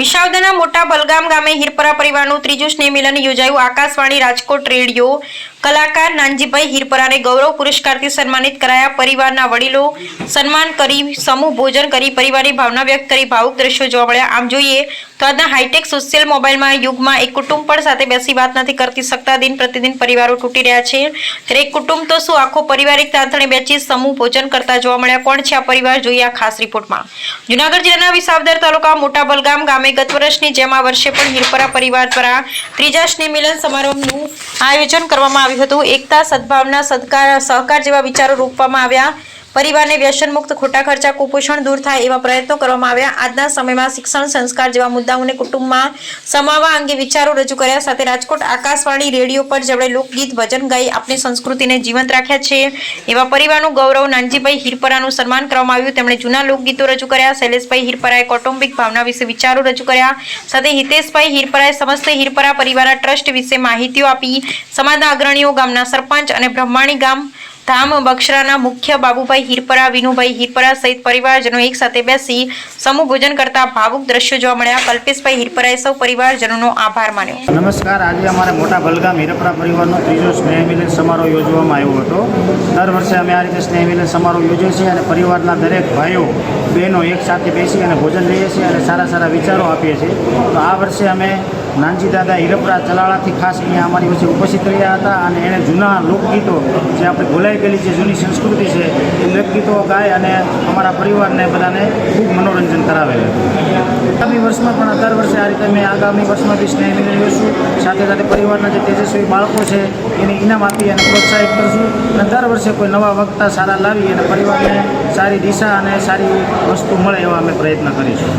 વિસાવદરના મોટા બલગામ ગામે હિરપરા પરિવારનું ત્રીજું સ્નેહ મિલન યોજાયું। આકાશવાણી રાજકોટ રેડિયો કલાકાર નાનજીભાઈ હિરપરાને ગૌરવ પુરસ્કારથી સન્માનિત કરાયા। પરિવારના વડીલો સન્માન કરી સમૂહ ભોજન કરી પરિવારની ભાવના વ્યક્ત કરી ભાવુક દ્રશ્યો જોવા મળ્યા। આમ જોઈએ તો આજના હાઈટેક સોશિયલ મોબાઈલમાં યુગમાં એક કુટુંબ પણ સાથે બેસી વાત નથી કરતી શકતા। દિન પ્રતિદિન પરિવારો તૂટી રહ્યા છે, ત્યારે એક કુટુંબ તો શું આખો પરિવાર એક તાંતણે બેસી સમૂહ ભોજન કરતા જોવા મળ્યા। કોણ છે આ પરિવાર, જોઈએ આ ખાસ રિપોર્ટમાં। જૂનાગઢ જિલ્લાના વિસાવદર તાલુકા મોટા બલગામ ગામે ગત વર્ષની જેમ આ વર્ષે પણ હિરપરા પરિવાર દ્વારા ત્રીજા સ્નેહ મિલન સમારોહનું આયોજન કરવામાં આવ્યું હતું। એકતા, સદભાવના, સહકાર જેવા વિચારો રોપવામાં આવ્યા। પરિવારને વ્યસન મુક્ત, ખોટા ખર્ચા, કુપોષણ દૂર થાય એવા પ્રયત્નો કરવામાં આવ્યા। આજના સમયમાં શિક્ષણ, સંસ્કાર જેવા મુદ્દાઓને કુટુંબમાં સમાવવા અંગે વિચારો રજૂ કર્યા। સાથે રાજકોટ આકાશવાણી રેડિયો પર જેમણે લોકગીત, ભજન ગાઈ આપણી સંસ્કૃતિને જીવંત રાખ્યા છે એવા પરિવારનું ગૌરવ નાનજીભાઈ હિરપરાનું સન્માન કરવામાં આવ્યું। તેમણે જૂના લોકગીતો રજૂ કર્યા। શૈલેષભાઈ હિરપરાએ કૌટુંબિક ભાવના વિશે વિચારો રજૂ કર્યા। સાથે હિતેશભાઈ હિરપરાએ સમસ્ત હિરપરા પરિવારના ટ્રસ્ટ વિશે માહિતીઓ આપી। સમાજના અગ્રણીઓ, ગામના સરપંચ અને બ્રહ્માણી ગામ ધામ બક્ષરાના મુખ્ય બાબુભાઈ હિરપરા, વિનુભાઈ હિરપરા સહિત પરિવારજનો એક સાથે બેસી સમૂહ ભોજન કરતા ભાવુક દ્રશ્યો જોવા મળ્યા। કલ્પેશભાઈ હિરપરાએ સૌ પરિવારજનોનો આભાર માન્યો। નમસ્કાર। આજે અમારે મોટા બલગામ હિરપરા પરિવારનો ત્રીજો સ્નેહ મિલન સમારોહ યોજવામાં આવ્યો હતો। દર વર્ષે અમે આ રીતે સ્નેહ મિલન સમારોહ યોજીએ છીએ અને પરિવારના દરેક ભાઈઓ બહેનો એક સાથે બેસી અને ભોજન લઈએ છીએ અને સારા સારા વિચારો આપીએ છીએ। તો આ વર્ષે અમે નાનજી દાદા હિરપરા ચલાળાથી ખાસ અહીંયા અમારી વચ્ચે ઉપસ્થિત રહ્યા હતા અને એણે જૂના લોકગીતો, જે આપણે ભૂલાઈ ગયેલી જે જૂની સંસ્કૃતિ છે એ લોકગીતો ગાય અને અમારા પરિવારને બધાને ખૂબ મનોરંજન કરાવેલું હતું। આગામી વર્ષમાં પણ દર વર્ષે આ રીતે અમે આગામી વર્ષમાં બી સ્નેહ મિલન યોજશું। સાથે સાથે પરિવારના જે તેજસ્વી બાળકો છે એને ઇનામ આપી અને પ્રોત્સાહિત કરશું અને દર વર્ષે કોઈ નવા વક્તા સારા લાવી અને પરિવારને સારી દિશા અને સારી વસ્તુ મળે એવા અમે પ્રયત્ન કરીશું।